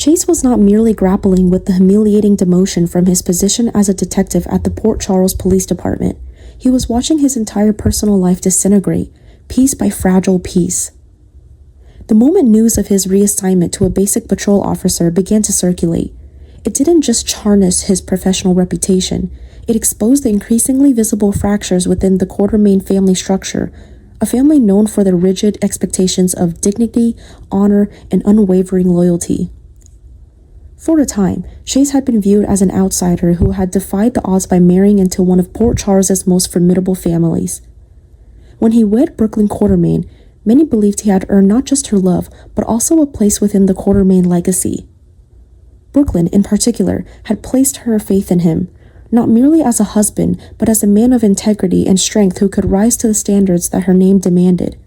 Chase was not merely grappling with the humiliating demotion from his position as a detective at the Port Charles Police Department. He was watching his entire personal life disintegrate, piece by fragile piece. The moment news of his reassignment to a basic patrol officer began to circulate, it didn't just tarnish his professional reputation, it exposed the increasingly visible fractures within the Quartermain family structure, a family known for their rigid expectations of dignity, honor, and unwavering loyalty. For a time, Chase had been viewed as an outsider who had defied the odds by marrying into one of Port Charles's most formidable families. When he wed Brooklyn Quartermain, many believed he had earned not just her love, but also a place within the Quartermain legacy. Brooklyn, in particular, had placed her faith in him, not merely as a husband, but as a man of integrity and strength who could rise to the standards that her name demanded.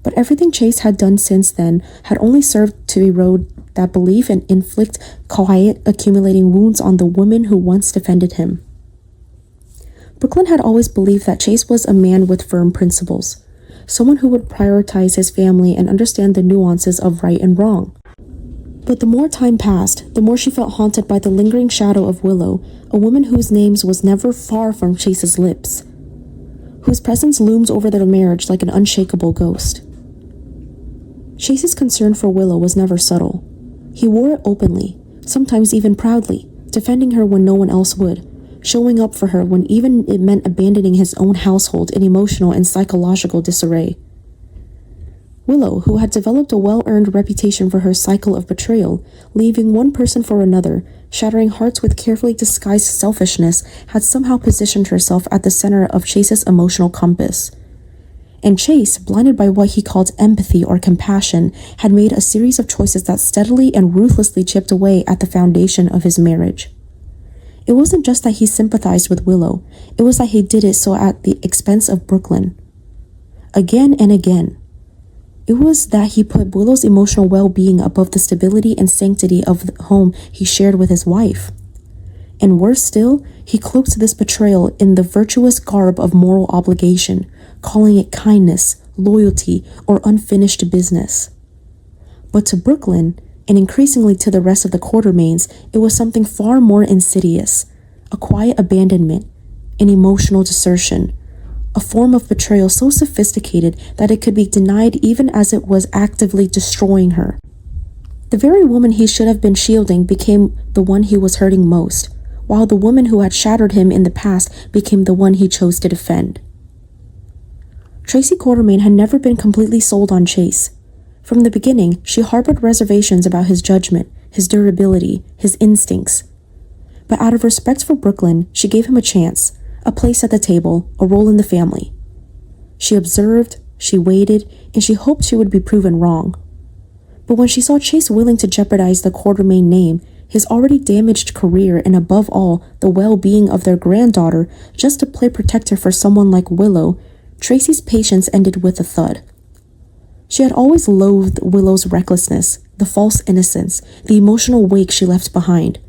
But everything Chase had done since then had only served to erode that belief and inflict quiet, accumulating wounds on the woman who once defended him. Brooklyn had always believed that Chase was a man with firm principles, someone who would prioritize his family and understand the nuances of right and wrong. But the more time passed, the more she felt haunted by the lingering shadow of Willow, a woman whose name was never far from Chase's lips, whose presence loomed over their marriage like an unshakable ghost. Chase's concern for Willow was never subtle. He wore it openly, sometimes even proudly, defending her when no one else would, showing up for her when even it meant abandoning his own household in emotional and psychological disarray. Willow, who had developed a well-earned reputation for her cycle of betrayal, leaving one person for another, shattering hearts with carefully disguised selfishness, had somehow positioned herself at the center of Chase's emotional compass. And Chase, blinded by what he called empathy or compassion, had made a series of choices that steadily and ruthlessly chipped away at the foundation of his marriage. It wasn't just that he sympathized with Willow, it was that he did it so at the expense of Brooklyn. Again and again. It was that he put Willow's emotional well-being above the stability and sanctity of the home he shared with his wife. And worse still, he cloaked this betrayal in the virtuous garb of moral obligation, calling it kindness, loyalty, or unfinished business. But to Brooklyn, and increasingly to the rest of the Quartermains, it was something far more insidious, a quiet abandonment, an emotional desertion, a form of betrayal so sophisticated that it could be denied even as it was actively destroying her. The very woman he should have been shielding became the one he was hurting most, while the woman who had shattered him in the past became the one he chose to defend. Tracy Quartermain had never been completely sold on Chase. From the beginning, she harbored reservations about his judgment, his durability, his instincts. But out of respect for Brooklyn, she gave him a chance, a place at the table, a role in the family. She observed, she waited, and she hoped she would be proven wrong. But when she saw Chase willing to jeopardize the Quartermain name, his already damaged career, and above all, the well-being of their granddaughter, just to play protector for someone like Willow, Tracy's patience ended with a thud. She had always loathed Willow's recklessness, the false innocence, the emotional wake she left behind.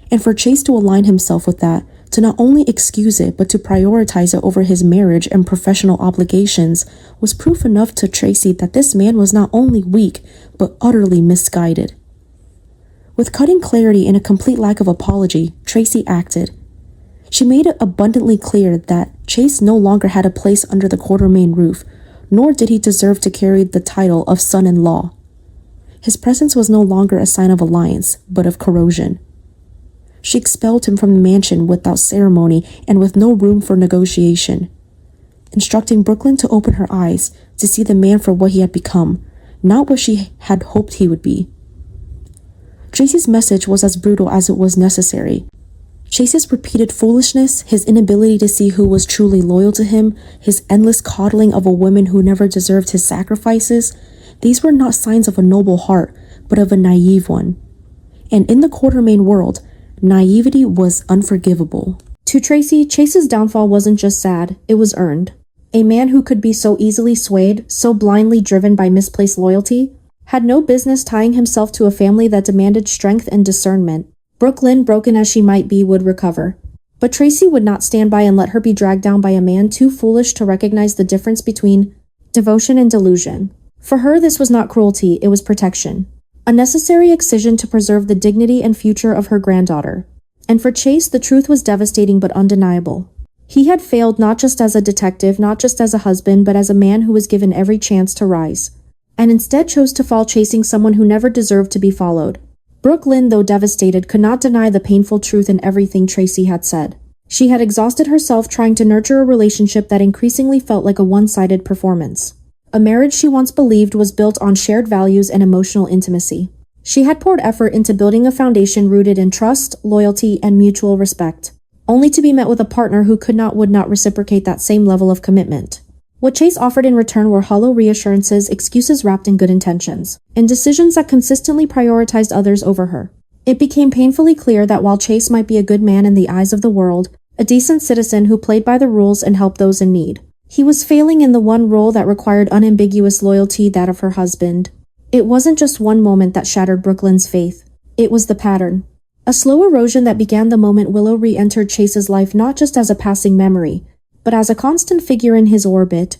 And for Chase to align himself with that, to not only excuse it, but to prioritize it over his marriage and professional obligations, was proof enough to Tracy that this man was not only weak, but utterly misguided. With cutting clarity and a complete lack of apology, Tracy acted. She made it abundantly clear that Chase no longer had a place under the Quartermain roof, nor did he deserve to carry the title of son-in-law. His presence was no longer a sign of alliance, but of corrosion. She expelled him from the mansion without ceremony and with no room for negotiation, instructing Brooklyn to open her eyes to see the man for what he had become, not what she had hoped he would be. Tracy's message was as brutal as it was necessary. Chase's repeated foolishness, his inability to see who was truly loyal to him, his endless coddling of a woman who never deserved his sacrifices, these were not signs of a noble heart, but of a naive one. And in the Quartermain world, naivety was unforgivable. To Tracy, Chase's downfall wasn't just sad, it was earned. A man who could be so easily swayed, so blindly driven by misplaced loyalty, had no business tying himself to a family that demanded strength and discernment. Brooklyn, broken as she might be, would recover. But Tracy would not stand by and let her be dragged down by a man too foolish to recognize the difference between devotion and delusion. For her, this was not cruelty, it was protection. a necessary excision to preserve the dignity and future of her granddaughter. And for Chase, the truth was devastating but undeniable. He had failed not just as a detective, not just as a husband, but as a man who was given every chance to rise, and instead chose to fall chasing someone who never deserved to be followed. Brooke Lynn, though devastated, could not deny the painful truth in everything Tracy had said. She had exhausted herself trying to nurture a relationship that increasingly felt like a one-sided performance. A marriage she once believed was built on shared values and emotional intimacy. She had poured effort into building a foundation rooted in trust, loyalty, and mutual respect, only to be met with a partner who would not reciprocate that same level of commitment. What Chase offered in return were hollow reassurances, excuses wrapped in good intentions, and decisions that consistently prioritized others over her. It became painfully clear that while Chase might be a good man in the eyes of the world, a decent citizen who played by the rules and helped those in need, he was failing in the one role that required unambiguous loyalty, that of her husband. It wasn't just one moment that shattered Brooke Lynn's faith. It was the pattern. A slow erosion that began the moment Willow re-entered Chase's life, not just as a passing memory, but as a constant figure in his orbit.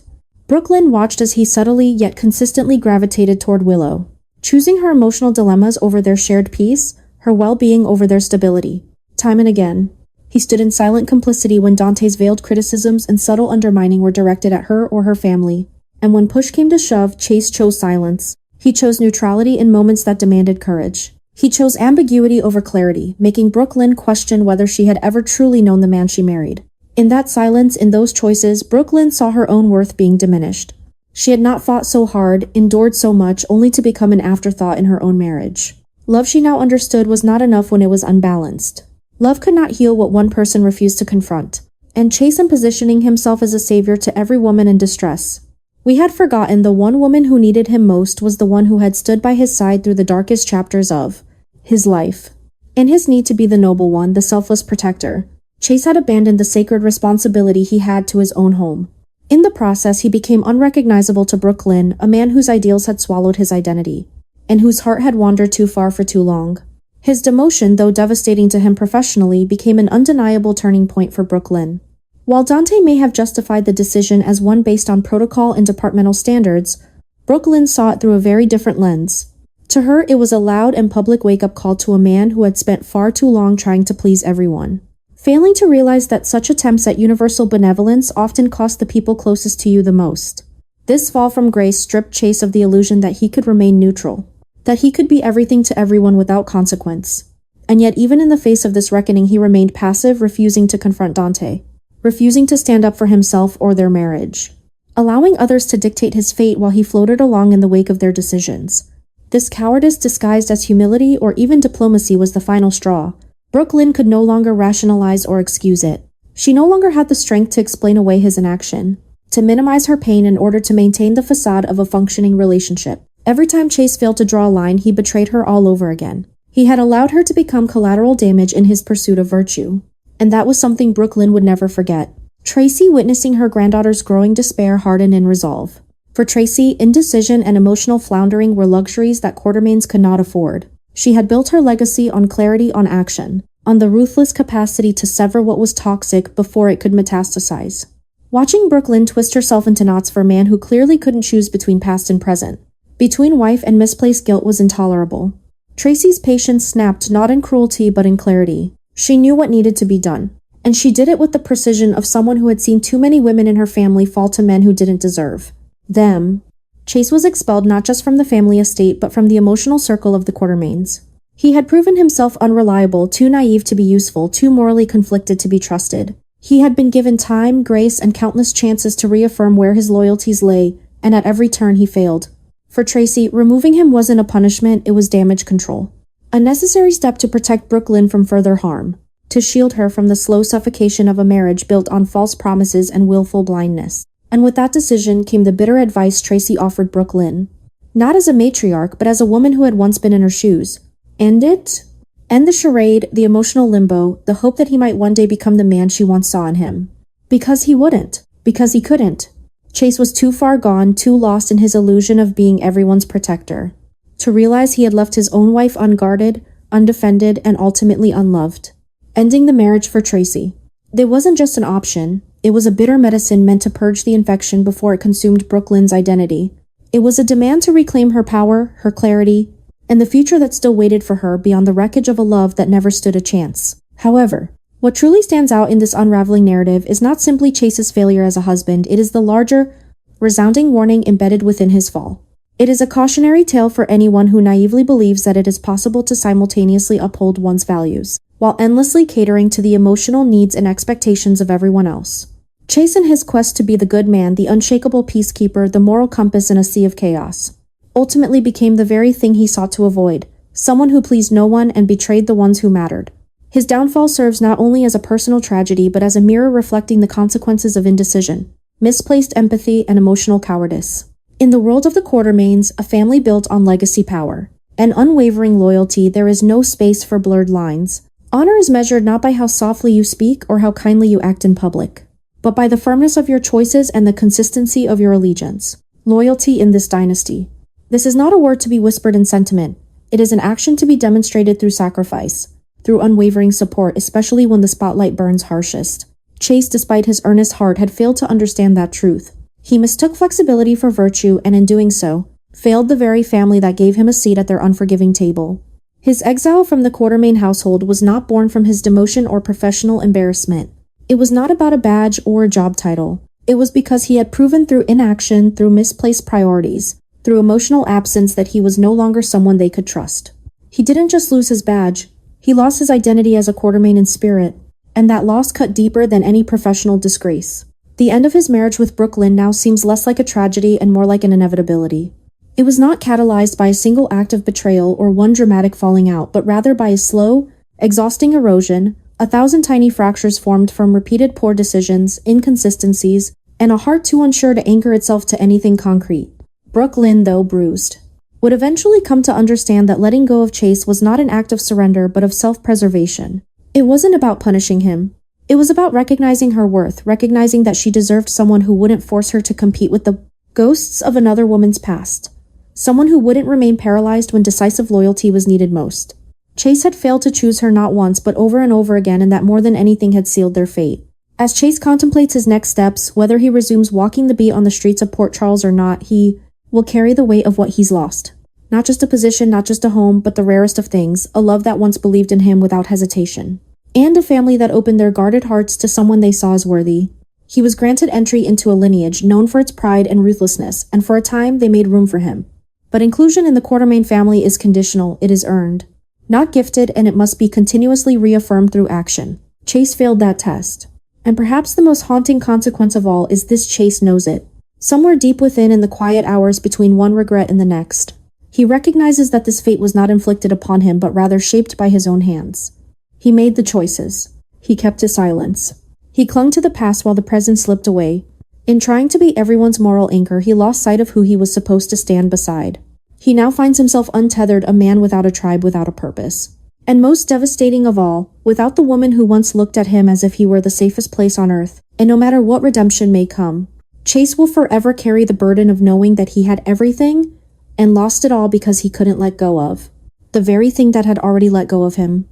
Brooke Lynn watched as he subtly yet consistently gravitated toward Willow, choosing her emotional dilemmas over their shared peace, her well-being over their stability. Time and again, he stood in silent complicity when Dante's veiled criticisms and subtle undermining were directed at her or her family. And when push came to shove, Chase chose silence. He chose neutrality in moments that demanded courage. He chose ambiguity over clarity, making Brooke Lynn question whether she had ever truly known the man she married. In that silence, in those choices, Brooke Lynn saw her own worth being diminished. She had not fought so hard, endured so much, only to become an afterthought in her own marriage. Love, she now understood, was not enough when it was unbalanced. Love could not heal what one person refused to confront. And Chase, in positioning himself as a savior to every woman in distress, we had forgotten the one woman who needed him most was the one who had stood by his side through the darkest chapters of his life. In his need to be the noble one, the selfless protector, Chase had abandoned the sacred responsibility he had to his own home. In the process, he became unrecognizable to Brooke Lynn, a man whose ideals had swallowed his identity, and whose heart had wandered too far for too long. His demotion, though devastating to him professionally, became an undeniable turning point for Brooke Lynn. While Dante may have justified the decision as one based on protocol and departmental standards, Brooke Lynn saw it through a very different lens. To her, it was a loud and public wake-up call to a man who had spent far too long trying to please everyone, failing to realize that such attempts at universal benevolence often cost the people closest to you the most. This fall from grace stripped Chase of the illusion that he could remain neutral, that he could be everything to everyone without consequence. And yet, even in the face of this reckoning, he remained passive, refusing to confront Dante, refusing to stand up for himself or their marriage, allowing others to dictate his fate while he floated along in the wake of their decisions. This cowardice disguised as humility or even diplomacy was the final straw. Brooke Lynn could no longer rationalize or excuse it. She no longer had the strength to explain away his inaction, to minimize her pain in order to maintain the facade of a functioning relationship. Every time Chase failed to draw a line, he betrayed her all over again. He had allowed her to become collateral damage in his pursuit of virtue. And that was something Brooke Lynn would never forget. Tracy, witnessing her granddaughter's growing despair, hardened in resolve. For Tracy, indecision and emotional floundering were luxuries that Quartermaines could not afford. She had built her legacy on clarity, on action, on the ruthless capacity to sever what was toxic before it could metastasize. Watching Brooke Lynn twist herself into knots for a man who clearly couldn't choose between past and present, between wife and misplaced guilt, was intolerable. Tracy's patience snapped, not in cruelty but in clarity. She knew what needed to be done, and she did it with the precision of someone who had seen too many women in her family fall to men who didn't deserve them. Chase was expelled not just from the family estate but from the emotional circle of the Quartermaines. He had proven himself unreliable, too naive to be useful, too morally conflicted to be trusted. He had been given time, grace, and countless chances to reaffirm where his loyalties lay, and at every turn he failed. For Tracy, removing him wasn't a punishment, it was damage control. A necessary step to protect Brooke Lynn from further harm, to shield her from the slow suffocation of a marriage built on false promises and willful blindness. And with that decision came the bitter advice Tracy offered Brooke Lynn. Not as a matriarch, but as a woman who had once been in her shoes. End it? End the charade, the emotional limbo, the hope that he might one day become the man she once saw in him. Because he wouldn't. Because he couldn't. Chase was too far gone, too lost in his illusion of being everyone's protector, to realize he had left his own wife unguarded, undefended, and ultimately unloved. Ending the marriage for Tracy. It wasn't just an option. It was a bitter medicine meant to purge the infection before it consumed Brooke Lynn's identity. It was a demand to reclaim her power, her clarity, and the future that still waited for her beyond the wreckage of a love that never stood a chance. However, what truly stands out in this unraveling narrative is not simply Chase's failure as a husband, it is the larger, resounding warning embedded within his fall. It is a cautionary tale for anyone who naively believes that it is possible to simultaneously uphold one's values, while endlessly catering to the emotional needs and expectations of everyone else. Chase, in his quest to be the good man, the unshakable peacekeeper, the moral compass in a sea of chaos, ultimately became the very thing he sought to avoid, someone who pleased no one and betrayed the ones who mattered. His downfall serves not only as a personal tragedy but as a mirror reflecting the consequences of indecision, misplaced empathy, and emotional cowardice. In the world of the Quartermaines, a family built on legacy power and unwavering loyalty, there is no space for blurred lines. Honor is measured not by how softly you speak or how kindly you act in public, but by the firmness of your choices and the consistency of your allegiance. Loyalty in this dynasty. This is not a word to be whispered in sentiment. It is an action to be demonstrated through sacrifice, through unwavering support, especially when the spotlight burns harshest. Chase, despite his earnest heart, had failed to understand that truth. He mistook flexibility for virtue, and in doing so, failed the very family that gave him a seat at their unforgiving table. His exile from the Quartermaine household was not born from his demotion or professional embarrassment. It was not about a badge or a job title. It was because he had proven through inaction, through misplaced priorities, through emotional absence that he was no longer someone they could trust. He didn't just lose his badge, he lost his identity as a Quartermaine in spirit, and that loss cut deeper than any professional disgrace. The end of his marriage with Brooke Lynn now seems less like a tragedy and more like an inevitability. It was not catalyzed by a single act of betrayal or one dramatic falling out, but rather by a slow, exhausting erosion, 1,000 tiny fractures formed from repeated poor decisions, inconsistencies, and a heart too unsure to anchor itself to anything concrete. Brooke Lynn, though bruised, would eventually come to understand that letting go of Chase was not an act of surrender but of self-preservation. It wasn't about punishing him. It was about recognizing her worth, recognizing that she deserved someone who wouldn't force her to compete with the ghosts of another woman's past. Someone who wouldn't remain paralyzed when decisive loyalty was needed most. Chase had failed to choose her not once but over and over again, and that more than anything had sealed their fate. As Chase contemplates his next steps, whether he resumes walking the beat on the streets of Port Charles or not, he will carry the weight of what he's lost. Not just a position, not just a home, but the rarest of things, a love that once believed in him without hesitation. And a family that opened their guarded hearts to someone they saw as worthy. He was granted entry into a lineage known for its pride and ruthlessness, and for a time they made room for him. But inclusion in the Quartermaine family is conditional, it is earned. Not gifted, and it must be continuously reaffirmed through action. Chase failed that test. And perhaps the most haunting consequence of all is this: Chase knows it. Somewhere deep within, in the quiet hours between one regret and the next, he recognizes that this fate was not inflicted upon him but rather shaped by his own hands. He made the choices. He kept his silence. He clung to the past while the present slipped away. In trying to be everyone's moral anchor, he lost sight of who he was supposed to stand beside. He now finds himself untethered, a man without a tribe, without a purpose. And most devastating of all, without the woman who once looked at him as if he were the safest place on earth. And no matter what redemption may come, Chase will forever carry the burden of knowing that he had everything and lost it all because he couldn't let go of the very thing that had already let go of him.